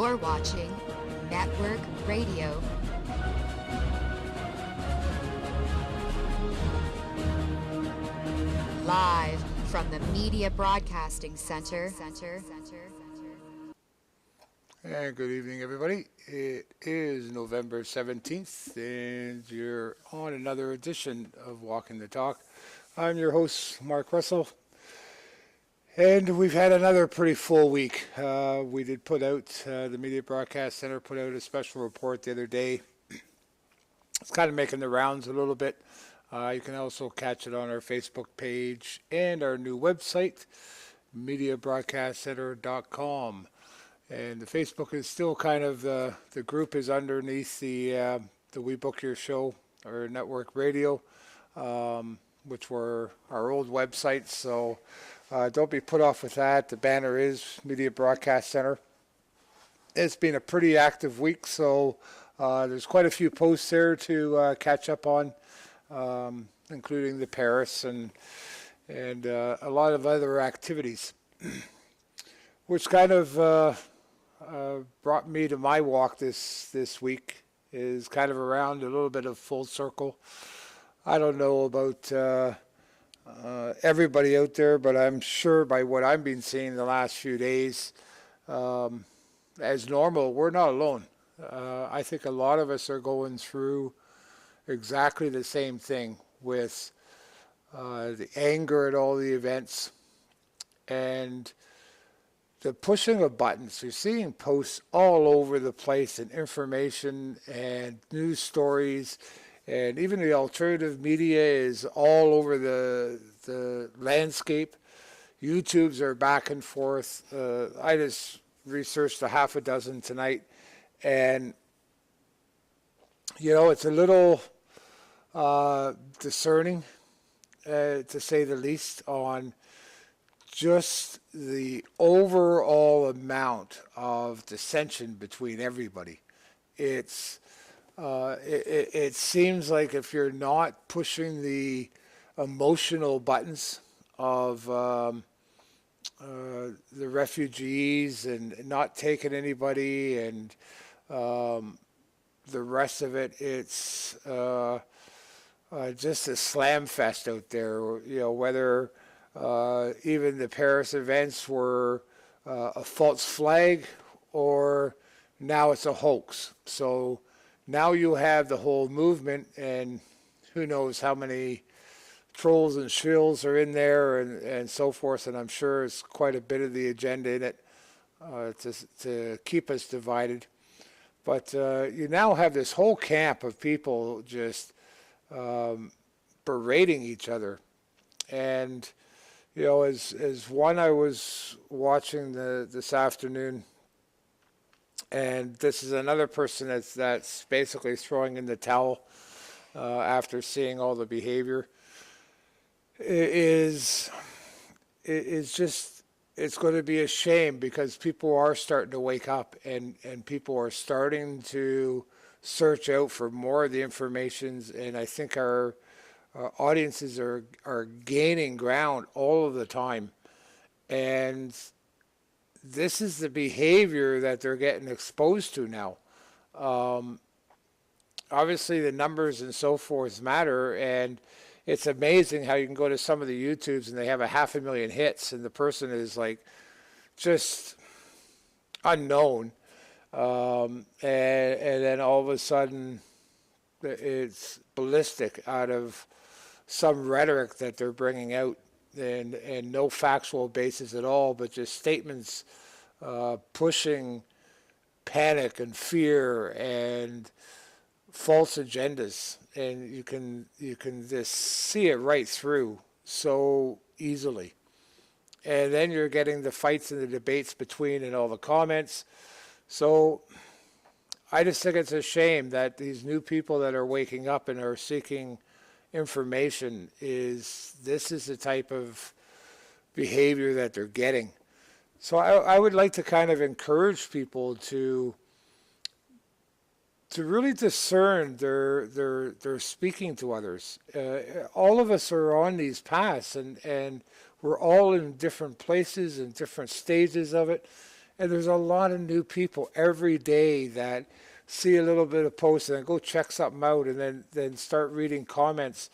You're watching Network Radio. Live from the Media Broadcasting Center. And good evening, everybody. It is November 17th, and you're on another edition of Walking the Talk. I'm your host, Mark Russell, and we've had another pretty full week. We did put out, the Media Broadcast Center put out a special report the other day. It's kind of making the rounds a little bit. You can also catch it on our Facebook page and our new website, MediaBroadcastCenter.com. And the Facebook is still kind of, the group is underneath the We Book Your Show, or Network Radio, which were our old websites. So don't be put off with that. The banner is Media Broadcast Center. It's been a pretty active week, so there's quite a few posts there to catch up on, including the Paris and a lot of other activities, which kind of brought me to my walk this week. Is kind of around a little bit of full circle. I don't know about everybody out there, but I'm sure by what I've been seeing the last few days, as normal, we're not alone. I think a lot of us are going through exactly the same thing with the anger at all the events and the pushing of buttons. You're seeing posts all over the place and information and news stories, and even the alternative media is all over the landscape. YouTubes are back and forth. I just researched a half a dozen tonight, and it's a little discerning, to say the least, on just the overall amount of dissension between everybody. It seems like if you're not pushing the emotional buttons of the refugees and not taking anybody and the rest of it, it's just a slam fest out there. Whether even the Paris events were a false flag, or now it's a hoax. So now you have the whole movement, and who knows how many trolls and shills are in there and so forth, and I'm sure it's quite a bit of the agenda in it to keep us divided. But you now have this whole camp of people just berating each other. And as one I was watching this afternoon, and this is another person that's basically throwing in the towel after seeing all the behavior. It's going to be a shame, because people are starting to wake up, and people are starting to search out for more of the information, and I think our audiences are gaining ground all of the time. And this is the behavior that they're getting exposed to now. Obviously the numbers and so forth matter, and it's amazing how you can go to some of the YouTubes and they have 500,000 hits, and the person is like just unknown, and then all of a sudden it's ballistic out of some rhetoric that they're bringing out, and no factual basis at all, but just statements pushing panic and fear and false agendas, and you can just see it right through so easily. And then you're getting the fights and the debates between and all the comments. So I just think it's a shame that these new people that are waking up and are seeking information, this is the type of behavior that they're getting. So I would like to kind of encourage people to really discern their speaking to others. All of us are on these paths, and we're all in different places and different stages of it. And there's a lot of new people every day that see a little bit of post and then go check something out and then start reading comments.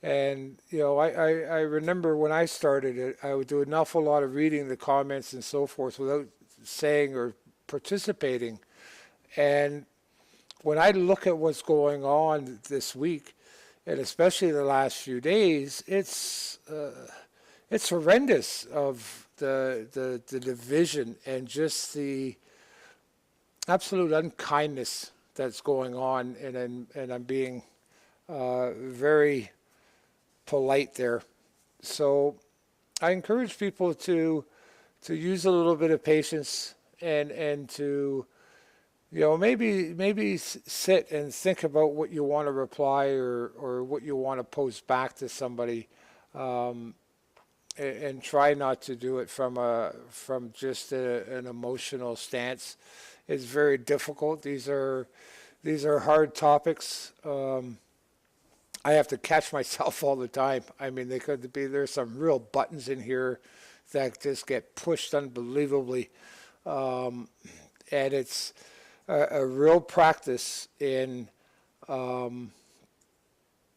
And, I remember when I started it, I would do an awful lot of reading the comments and so forth without saying or participating. And when I look at what's going on this week, and especially the last few days, it's horrendous of the division and just the absolute unkindness that's going on. And I'm being very polite there. So I encourage people to use a little bit of patience and to maybe sit and think about what you want to reply or what you want to post back to somebody, and try not to do it from just an emotional stance. It's very difficult. These are hard topics. I have to catch myself all the time. I mean, there's some real buttons in here that just get pushed unbelievably, and it's a real practice in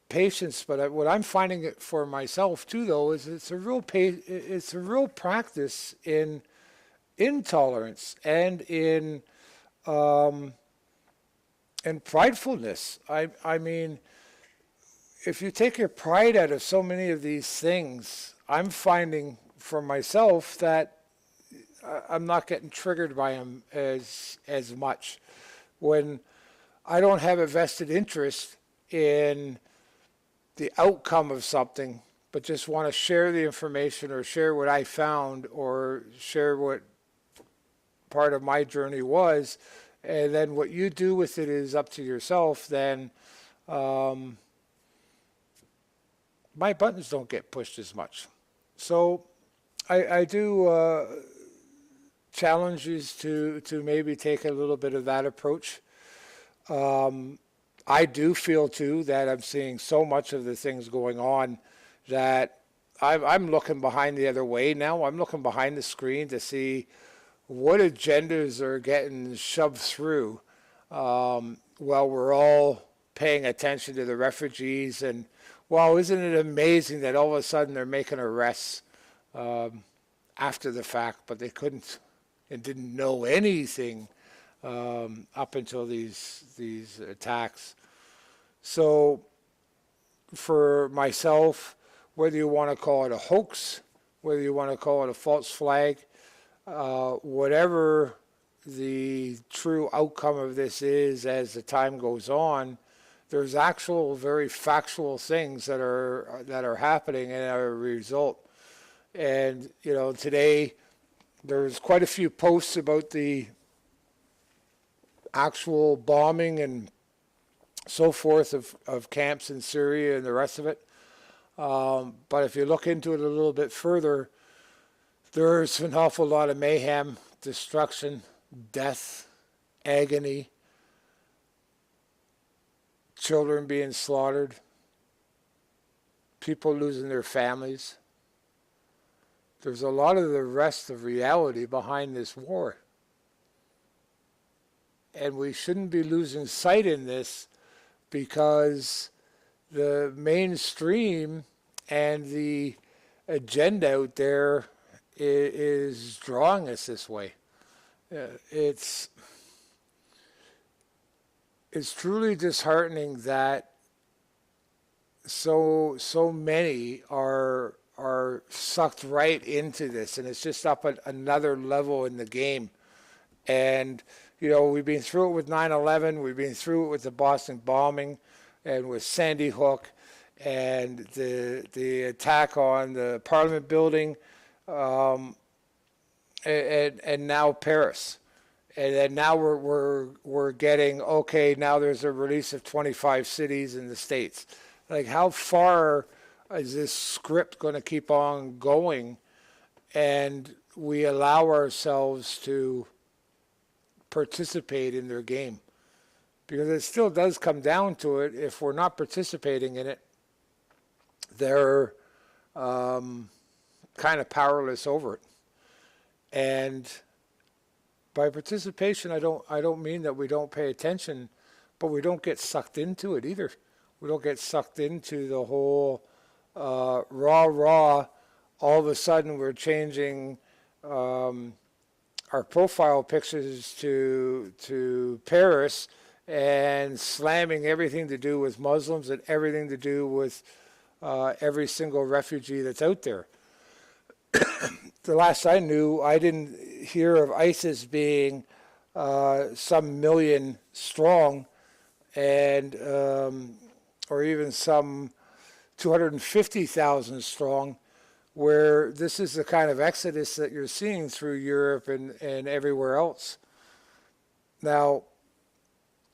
patience. But what I'm finding it for myself too, though, is it's a real practice in intolerance and in pridefulness. I mean, if you take your pride out of so many of these things, I'm finding for myself that I'm not getting triggered by them as much. When I don't have a vested interest in the outcome of something, but just want to share the information or share what I found or share what part of my journey was, and then what you do with it is up to yourself, then my buttons don't get pushed as much. So I do challenge you to maybe take a little bit of that approach. I do feel too that I'm seeing so much of the things going on that I'm looking behind the other way now. I'm looking behind the screen to see what agendas are getting shoved through while we're all paying attention to the refugees. And wow, isn't it amazing that all of a sudden they're making arrests after the fact, but they couldn't and didn't know anything up until these attacks. So for myself, whether you want to call it a hoax, whether you want to call it a false flag, whatever the true outcome of this is as the time goes on, there's actual very factual things that are happening and are a result. And today there's quite a few posts about the actual bombing and so forth of camps in Syria and the rest of it. But if you look into it a little bit further, there's an awful lot of mayhem, destruction, death, agony, children being slaughtered, people losing their families. There's a lot of the rest of reality behind this war. And we shouldn't be losing sight in this, because the mainstream and the agenda out there is drawing us this way. It's truly disheartening that so many are sucked right into this, and it's just up at another level in the game. And we've been through it with 9/11, we've been through it with the Boston bombing, and with Sandy Hook, and the attack on the Parliament building, and now Paris. And then now we're getting, okay, now there's a release of 25 cities in the States. Like, how far is this script going to keep on going, and we allow ourselves to participate in their game? Because it still does come down to it. If we're not participating in it, they're kind of powerless over it. And by participation, I don't mean that we don't pay attention, but we don't get sucked into it either. We don't get sucked into the whole raw. All of a sudden, we're changing our profile pictures to Paris and slamming everything to do with Muslims and everything to do with every single refugee that's out there. The last I knew, I didn't hear of ISIS being some million strong, and or even some 250,000 strong, where this is the kind of exodus that you're seeing through Europe and everywhere else. Now,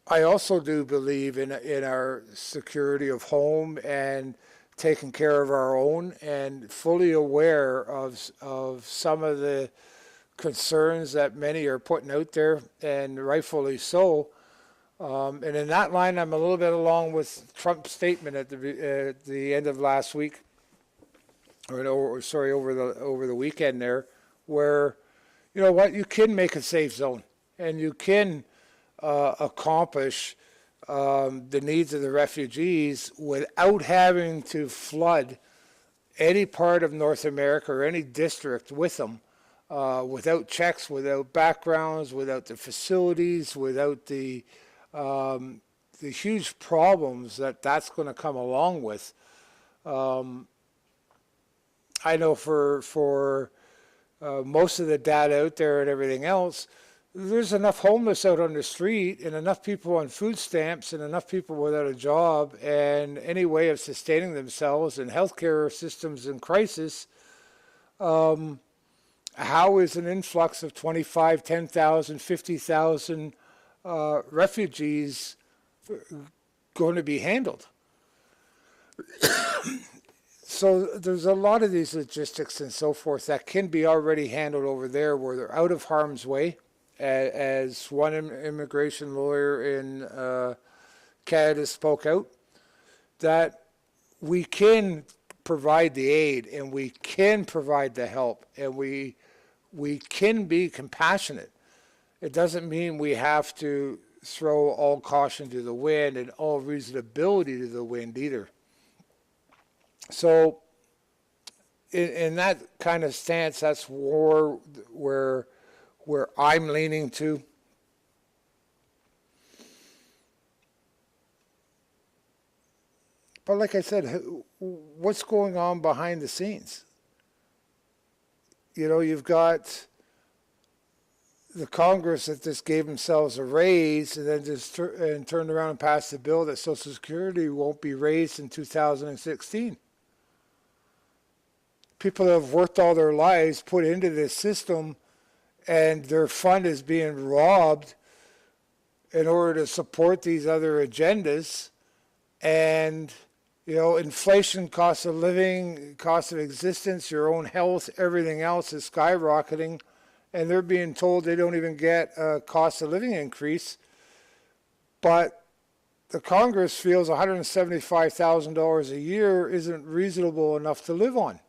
I also do believe in our security of home and taking care of our own, and fully aware of some of the concerns that many are putting out there, and rightfully so. And in that line, I'm a little bit along with Trump's statement at the end of last week, over the weekend there, where, you know what, you can make a safe zone, and you can accomplish the needs of the refugees without having to flood any part of North America or any district with them, without checks, without backgrounds, without the facilities, without the huge problems that's going to come along with. I know for most of the data out there and everything else, there's enough homeless out on the street and enough people on food stamps and enough people without a job and any way of sustaining themselves, and healthcare systems in crisis. How is an influx of 25, 10,000, 50,000 refugees going to be handled? So there's a lot of these logistics and so forth that can be already handled over there, where they're out of harm's way. As one immigration lawyer in Canada spoke out, that we can provide the aid and we can provide the help, and we can be compassionate. It doesn't mean we have to throw all caution to the wind and all reasonability to the wind either. So in that kind of stance, that's where I'm leaning to. But like I said, what's going on behind the scenes? You know, you've got the Congress that just gave themselves a raise and then just turned around and passed a bill that Social Security won't be raised in 2016. People that have worked all their lives put into this system, and their fund is being robbed in order to support these other agendas. And, you know, inflation, cost of living, cost of existence, your own health, everything else is skyrocketing. And they're being told they don't even get a cost of living increase. But the Congress feels $175,000 a year isn't reasonable enough to live on.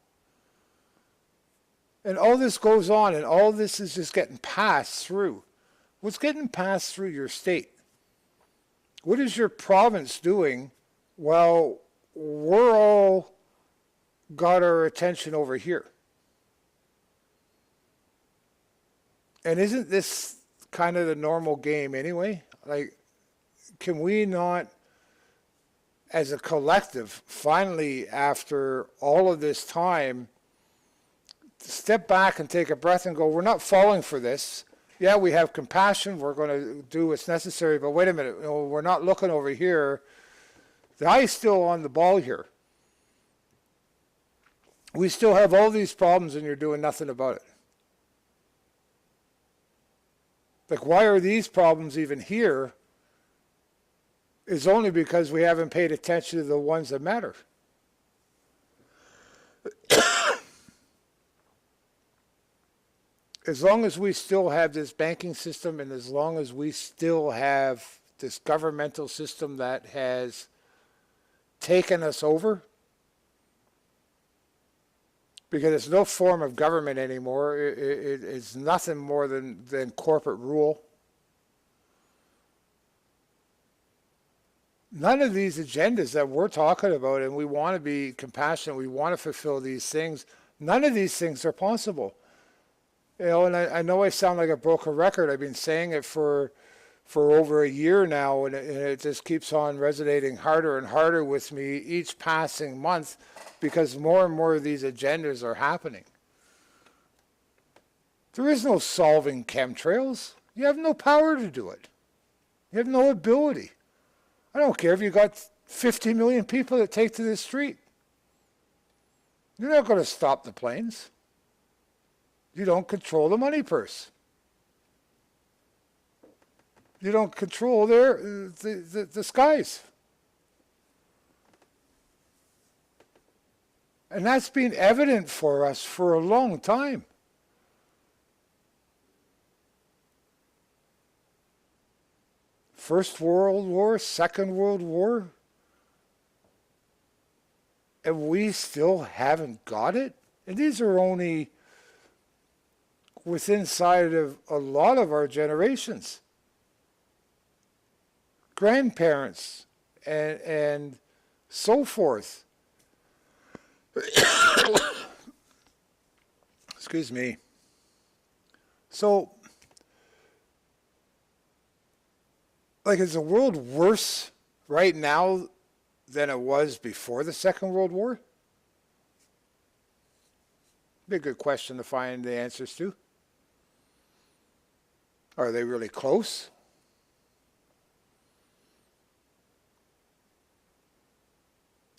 And all this goes on, and all this is just getting passed through. What's getting passed through your state? What is your province doing while we're all got our attention over here? And isn't this kind of the normal game anyway? Like, can we not, as a collective, finally, after all of this time, step back and take a breath and go, we're not falling for this. Yeah, we have compassion. We're going to do what's necessary. But wait a minute. You know, we're not looking over here. The eye's still on the ball here. We still have all these problems and you're doing nothing about it. Like, why are these problems even here? It's only because we haven't paid attention to the ones that matter. As long as we still have this banking system, and as long as we still have this governmental system that has taken us over, because it's no form of government anymore. It's nothing more than corporate rule. None of these agendas that we're talking about, and we want to be compassionate, we want to fulfill these things, none of these things are possible. You know, and I know I sound like a broken record. I've been saying it for over a year now, and it just keeps on resonating harder and harder with me each passing month, because more and more of these agendas are happening. There is no solving chemtrails. You have no power to do it. You have no ability. I don't care if you got 50 million people that take to the street. You're not going to stop the planes. You don't control the money purse. You don't control the skies. And that's been evident for us for a long time. First World War, Second World War, and we still haven't got it? And these are only within sight of a lot of our generations. Grandparents and so forth. Excuse me. So, like, is the world worse right now than it was before the Second World War? Be a good question to find the answers to. Are they really close?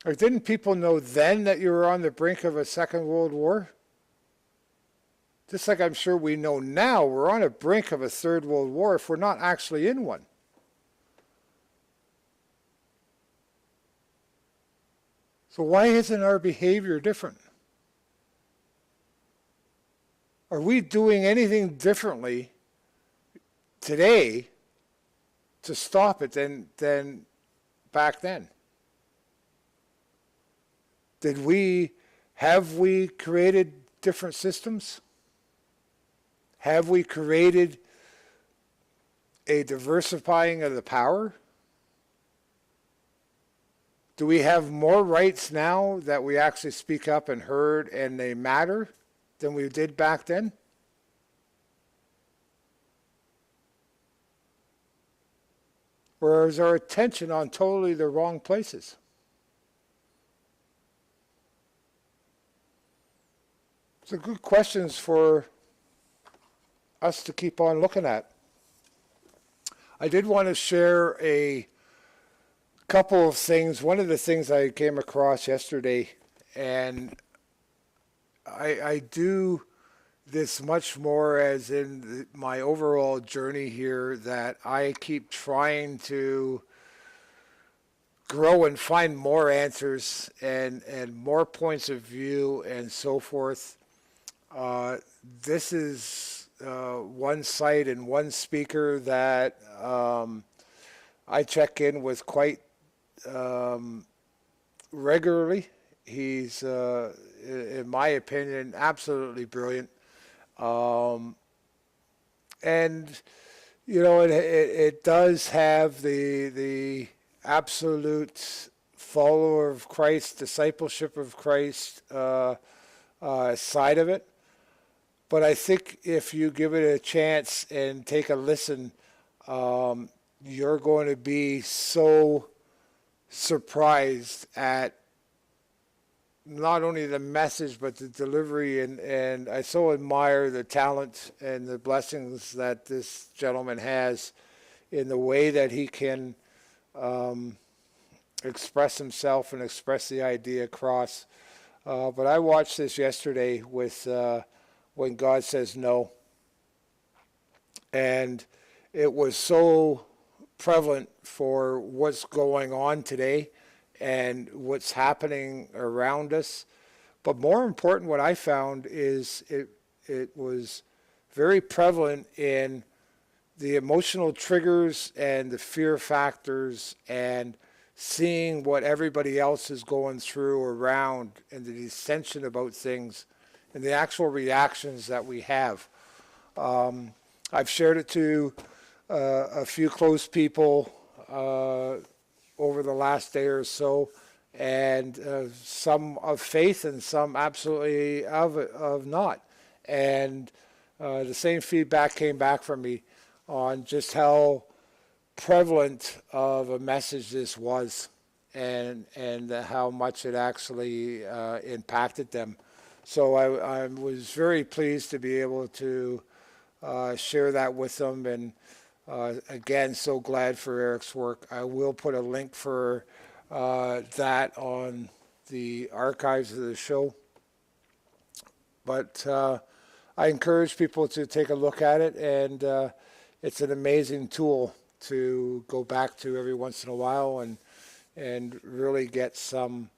Or didn't people know then that you were on the brink of a Second World War? Just like I'm sure we know now, we're on the brink of a Third World War if we're not actually in one. So why isn't our behavior different? Are we doing anything differently today to stop it than back then? Have we created different systems? Have we created a diversifying of the power? Do we have more rights now that we actually speak up and heard and they matter than we did back then? Or is our attention on totally the wrong places? So good questions for us to keep on looking at. I did want to share a couple of things. One of the things I came across yesterday, and I do this much more as in my overall journey here, that I keep trying to grow and find more answers and more points of view and so forth. This is one site and one speaker that I check in with quite regularly. He's, in my opinion, absolutely brilliant. And, you know, it does have the absolute follower of Christ, discipleship of Christ side of it. But I think if you give it a chance and take a listen, you're going to be so surprised at not only the message but the delivery, and I so admire the talent and the blessings that this gentleman has in the way that he can express himself and express the idea across. But I watched this yesterday with When God Says No, and it was so prevalent for what's going on today and what's happening around us. But more important, what I found is it was very prevalent in the emotional triggers and the fear factors and seeing what everybody else is going through around and the dissension about things. and the actual reactions that we have. I've shared it to a few close people over the last day or so, and some of faith and some absolutely of not. And the same feedback came back from me on just how prevalent of a message this was, and how much it actually impacted them. So I was very pleased to be able to share that with them, and again, so glad for Eric's work. I will put a link for that on the archives of the show. But I encourage people to take a look at it, and it's an amazing tool to go back to every once in a while and really get some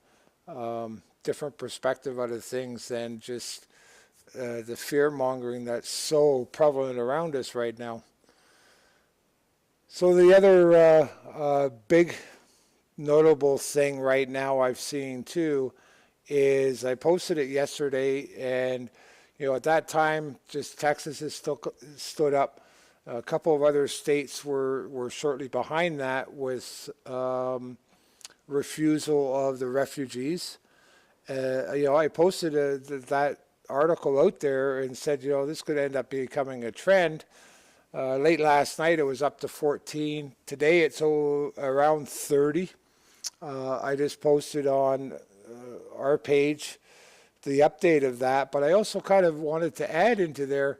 different perspective out of things than just the fear mongering that's so prevalent around us right now. So the other big notable thing right now I've seen too is I posted it yesterday, and at that time just Texas has still stood up. A couple of other states were shortly behind that with refusal of the refugees. I posted that article out there and said, this could end up becoming a trend. Late last night it was up to 14. Today it's around 30. I just posted on our page the update of that, but I also kind of wanted to add into there,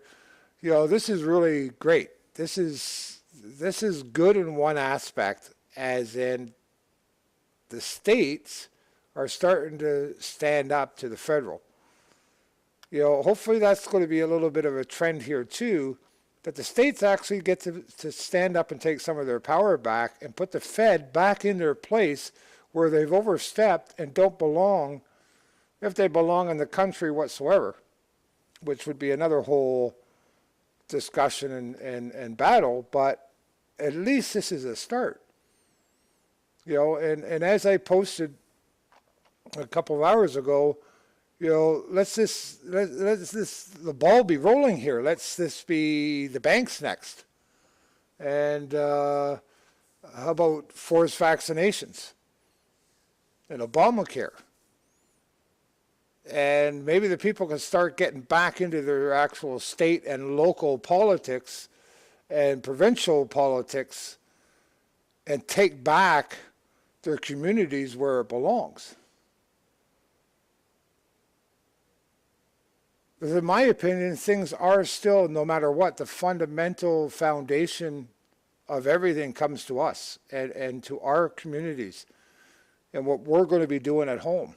this is really great. This is good in one aspect, as in the states are starting to stand up to the federal. Hopefully that's going to be a little bit of a trend here too, that the states actually get to stand up and take some of their power back and put the Fed back in their place where they've overstepped and don't belong, if they belong in the country whatsoever, which would be another whole discussion and battle, but at least this is a start. And as I posted a couple of hours ago, let's the ball be rolling here. Let's this be the banks next. And how about forced vaccinations and Obamacare? And maybe the people can start getting back into their actual state and local politics and provincial politics and take back their communities where it belongs. Because in my opinion, things are still, no matter what, the fundamental foundation of everything comes to us and to our communities and what we're going to be doing at home.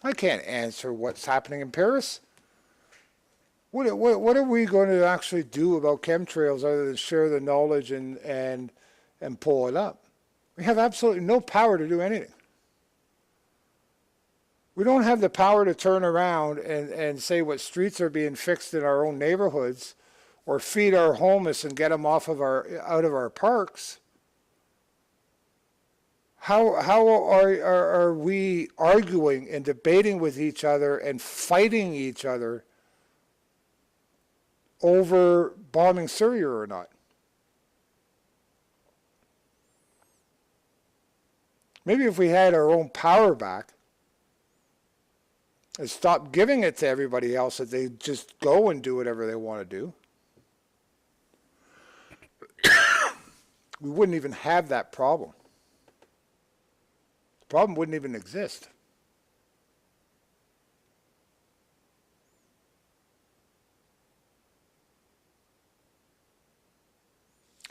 I can't answer what's happening in Paris. What are we going to actually do about chemtrails other than share the knowledge and pull it up? We have absolutely no power to do anything. We don't have the power to turn around and say what streets are being fixed in our own neighborhoods, or feed our homeless and get them out of our parks. How are we arguing and debating with each other and fighting each other over bombing Syria or not? Maybe if we had our own power back and stop giving it to everybody else, that they just go and do whatever they want to do, we wouldn't even have that problem. The problem wouldn't even exist.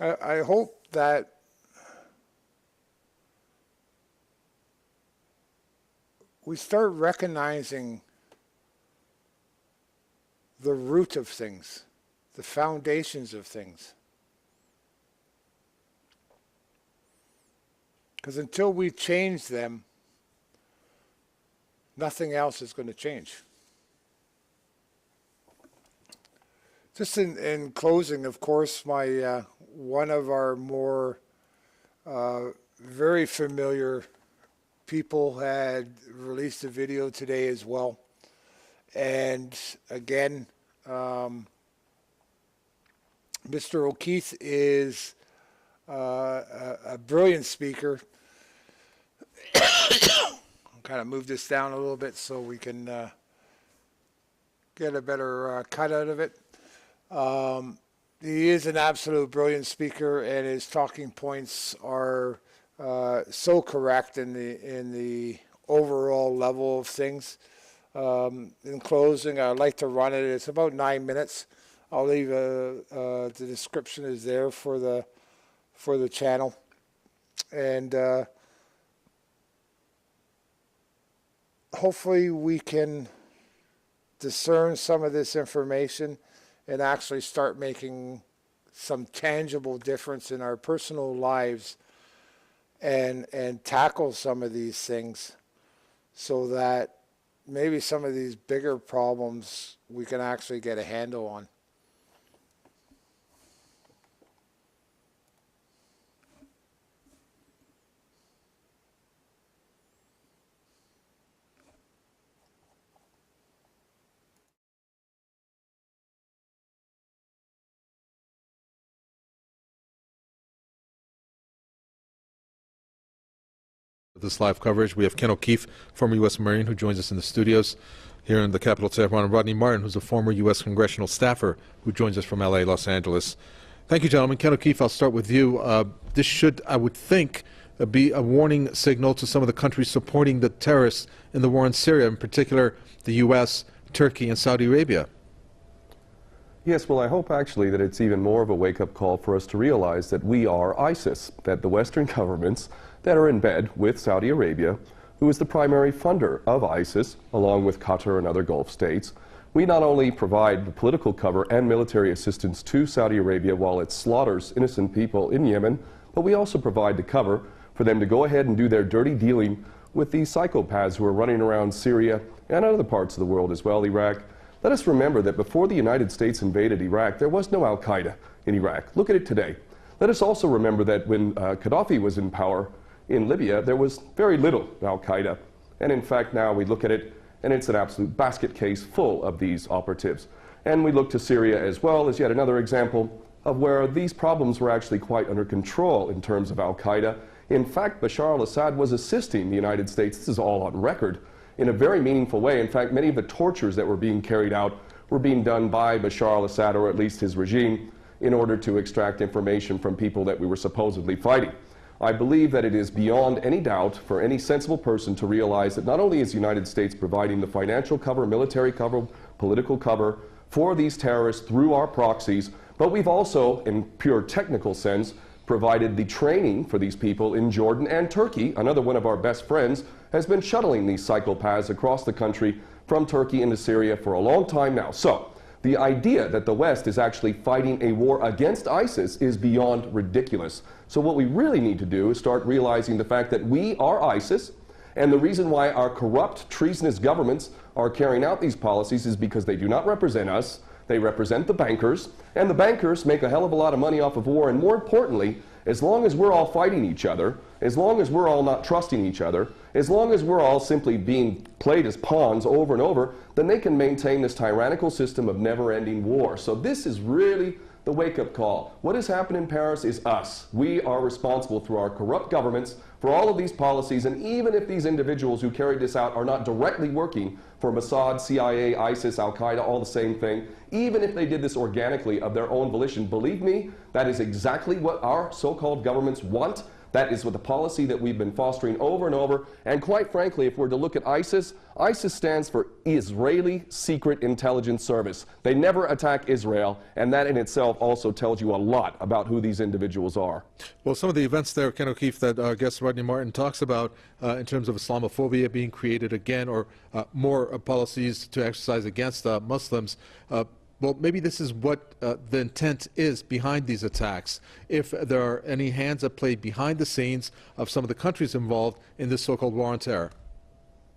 I hope that we start recognizing the root of things, the foundations of things. Because until we change them, nothing else is going to change. Just in closing, of course, my one of our more very familiar people had released a video today as well. And again, Mr. O'Keefe is a brilliant speaker. I'll kind of move this down a little bit so we can get a better cut out of it. He is an absolute brilliant speaker, and his talking points are so correct in the overall level of things. In closing, I'd like to run it. It's about 9 minutes. I'll leave the description is there for the channel, and hopefully we can discern some of this information and actually start making some tangible difference in our personal lives, and tackle some of these things so that maybe some of these bigger problems we can actually get a handle on. This live coverage, we have Ken O'Keefe, former U.S. Marine, who joins us in the studios here in the capital of Tehran, and Rodney Martin, who's a former U.S. congressional staffer, who joins us from L.A., Los Angeles. Thank you, gentlemen. Ken O'Keefe, I'll start with you. This should, I would think, be a warning signal to some of the countries supporting the terrorists in the war in Syria, in particular the U.S., Turkey, and Saudi Arabia. Yes, well, I hope actually that it's even more of a wake-up call for us to realize that we are ISIS, that the Western governments that are in bed with Saudi Arabia, who is the primary funder of ISIS, along with Qatar and other Gulf states, we not only provide the political cover and military assistance to Saudi Arabia while it slaughters innocent people in Yemen, but we also provide the cover for them to go ahead and do their dirty dealing with these psychopaths who are running around Syria and other parts of the world as well, Iraq. Let us remember that before the United States invaded Iraq, there was no Al-Qaeda in Iraq. Look at it today. Let us also remember that when Gaddafi was in power in Libya, there was very little Al-Qaeda. And in fact, now we look at it, and it's an absolute basket case full of these operatives. And we look to Syria as well as yet another example of where these problems were actually quite under control in terms of Al-Qaeda. In fact, Bashar al-Assad was assisting the United States, this is all on record, in a very meaningful way. In fact, many of the tortures that were being carried out were being done by Bashar al-Assad, or at least his regime, in order to extract information from people that we were supposedly fighting. I believe that it is beyond any doubt for any sensible person to realize that not only is the United States providing the financial cover, military cover, political cover for these terrorists through our proxies, but we've also, in pure technical sense, provided the training for these people in Jordan, and Turkey, another one of our best friends, has been shuttling these psychopaths across the country from Turkey into Syria for a long time now. So the idea that the West is actually fighting a war against ISIS is beyond ridiculous. So what we really need to do is start realizing the fact that we are ISIS, and the reason why our corrupt, treasonous governments are carrying out these policies is because they do not represent us. They represent the bankers, and the bankers make a hell of a lot of money off of war. And more importantly, as long as we're all fighting each other, as long as we're all not trusting each other, as long as we're all simply being played as pawns over and over, then they can maintain this tyrannical system of never-ending war. So this is really the wake-up call. What has happened in Paris is us. We are responsible through our corrupt governments for all of these policies, and even if these individuals who carried this out are not directly working for Mossad, CIA, ISIS, Al-Qaeda, all the same thing, even if they did this organically of their own volition, believe me, that is exactly what our so-called governments want. That is what the policy that we've been fostering over and over. And quite frankly, if we're to look at ISIS, ISIS stands for Israeli Secret Intelligence Service. They never attack Israel, and that in itself also tells you a lot about who these individuals are. Well, some of the events there, Ken O'Keefe, that our guest Rodney Martin talks about in terms of Islamophobia being created again, or more policies to exercise against Muslims, well, maybe this is what the intent is behind these attacks, if there are any hands at play behind the scenes of some of the countries involved in this so-called war on terror.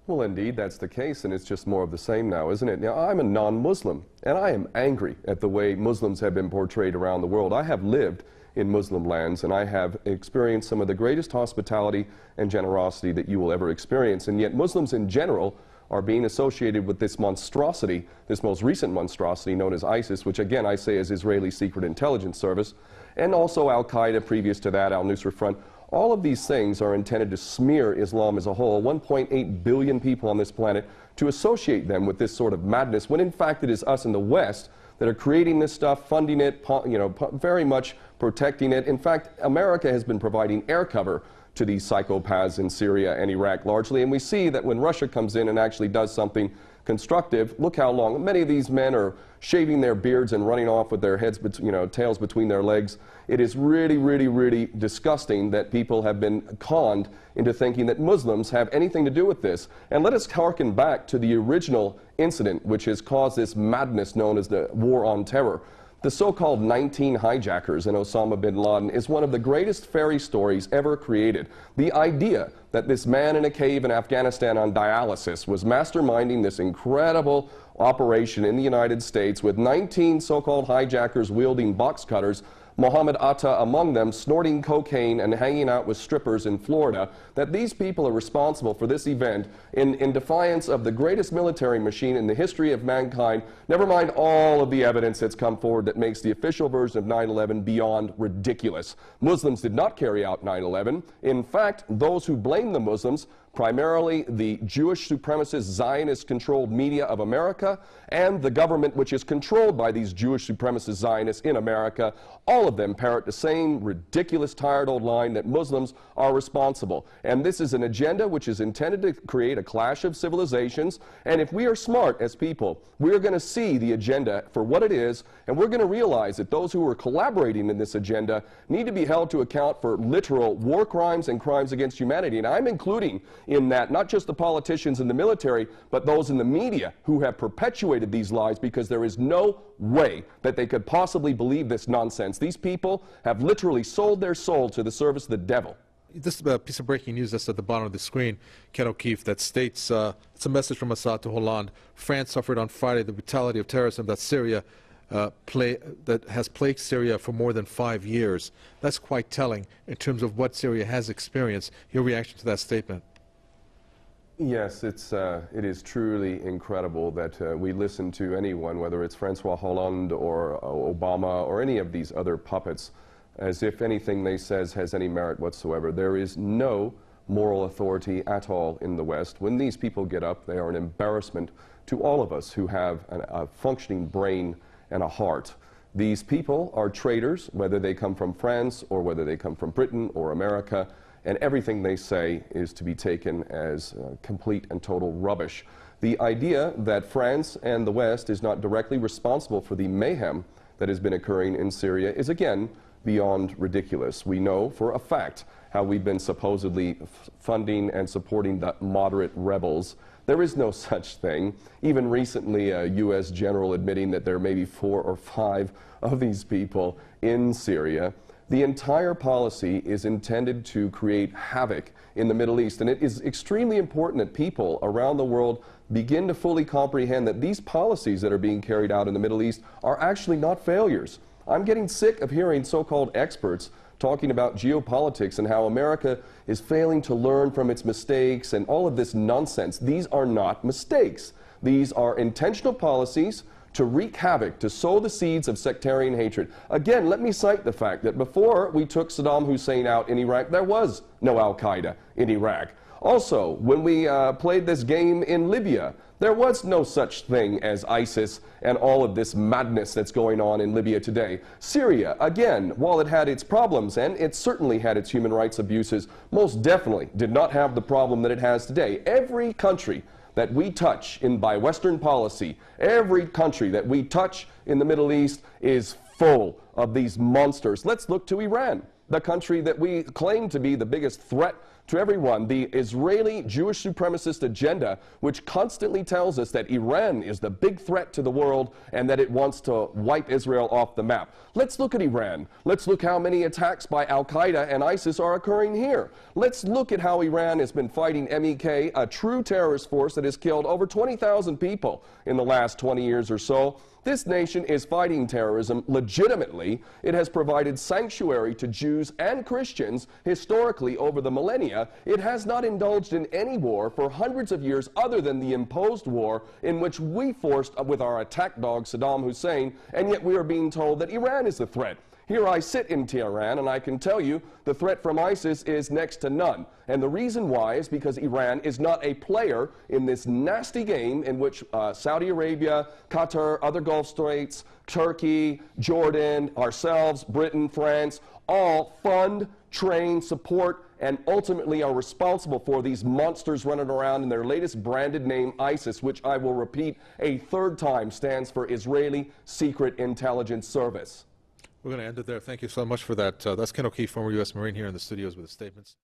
Well, indeed, that's the case, and it's just more of the same now, isn't it? Now, I'm a non-Muslim, and I am angry at the way Muslims have been portrayed around the world. I have lived in Muslim lands, and I have experienced some of the greatest hospitality and generosity that you will ever experience, and yet Muslims in general are being associated with this monstrosity, this most recent monstrosity known as ISIS, which again I say is Israeli Secret Intelligence Service, and also Al-Qaeda previous to that, Al-Nusra Front. All of these things are intended to smear Islam as a whole, 1.8 billion people on this planet, to associate them with this sort of madness, when in fact it is us in the West that are creating this stuff, funding it, very much protecting it. In fact, America has been providing air cover to these psychopaths in Syria and Iraq largely, and we see that when Russia comes in and actually does something constructive, look how long many of these men are shaving their beards and running off with their heads, tails between their legs. It is really, really, really disgusting that people have been conned into thinking that Muslims have anything to do with this. And let us harken back to the original incident which has caused this madness known as the War on Terror. The so-called 19 hijackers in Osama bin Laden is one of the greatest fairy stories ever created. The idea that this man in a cave in Afghanistan on dialysis was masterminding this incredible operation in the United States with 19 so-called hijackers wielding box cutters, Mohammed Atta among them, snorting cocaine and hanging out with strippers in Florida, that these people are responsible for this event in defiance of the greatest military machine in the history of mankind, never mind all of the evidence that's come forward that makes the official version of 9/11 beyond ridiculous. Muslims did not carry out 9/11. In fact, those who blame the Muslims, primarily the Jewish supremacist Zionist-controlled media of America and the government which is controlled by these Jewish supremacist Zionists in America, all of them parrot the same ridiculous, tired old line that Muslims are responsible. And this is an agenda which is intended to create a clash of civilizations. And if we are smart as people, we're going to see the agenda for what it is, and we're going to realize that those who are collaborating in this agenda need to be held to account for literal war crimes and crimes against humanity. And I'm including in that not just the politicians in the military, but those in the media who have perpetuated these lies, because there is no way that they could possibly believe this nonsense. These people have literally sold their soul to the service of the devil. This piece of breaking news that's at the bottom of the screen, Ken O'Keefe, that states, it's a message from Assad to Hollande. France suffered on Friday the brutality of terrorism that that has plagued Syria for more than 5 years. That's quite telling in terms of what Syria has experienced. Your reaction to that statement? Yes, it is truly incredible that we listen to anyone, whether it's Francois Hollande or Obama or any of these other puppets, as if anything they says has any merit whatsoever. There is no moral authority at all in the West. When these people get up, they are an embarrassment to all of us who have a functioning brain and a heart. These people are traitors, whether they come from France or whether they come from Britain or America, and everything they say is to be taken as complete and total rubbish. The idea that France and the West is not directly responsible for the mayhem that has been occurring in Syria is again beyond ridiculous. We know for a fact how we've been supposedly funding and supporting the moderate rebels. There is no such thing. Even recently, a U.S. general admitting that there may be 4 or 5 of these people in Syria. The entire policy is intended to create havoc in the Middle East, and it is extremely important that people around the world begin to fully comprehend that these policies that are being carried out in the Middle East are actually not failures. I'm getting sick of hearing so-called experts talking about geopolitics and how America is failing to learn from its mistakes and all of this nonsense. These are not mistakes. These are intentional policies to wreak havoc, to sow the seeds of sectarian hatred. Again, let me cite the fact that before we took Saddam Hussein out in Iraq, there was no Al-Qaeda in Iraq. Also, when we played this game in Libya, there was no such thing as ISIS and all of this madness that's going on in Libya today. Syria, again, while it had its problems, and it certainly had its human rights abuses, most definitely did not have the problem that it has today. Every country that we touch by Western policy, every country that we touch in the Middle East is full of these monsters. Let's look to Iran, the country that we claim to be the biggest threat to everyone, the Israeli Jewish supremacist agenda, which constantly tells us that Iran is the big threat to the world and that it wants to wipe Israel off the map. Let's look at Iran. Let's look how many attacks by Al-Qaeda and ISIS are occurring here. Let's look at how Iran has been fighting MEK, a true terrorist force that has killed over 20,000 people in the last 20 years or so. This nation is fighting terrorism legitimately. It has provided sanctuary to Jews and Christians historically over the millennia. millennia, it has not indulged in any war for hundreds of years other than the imposed war in which we forced with our attack dog Saddam Hussein, and yet we are being told that Iran is the threat. Here I sit in Tehran, and I can tell you the threat from ISIS is next to none. And the reason why is because Iran is not a player in this nasty game in which Saudi Arabia, Qatar, other Gulf states, Turkey, Jordan, ourselves, Britain, France, all fund, train, support, and ultimately are responsible for these monsters running around in their latest branded name, ISIS, which I will repeat a third time stands for Israeli Secret Intelligence Service. We're going to end it there. Thank you so much for that. That's Ken O'Keefe, former U.S. Marine, here in the studios with his statements.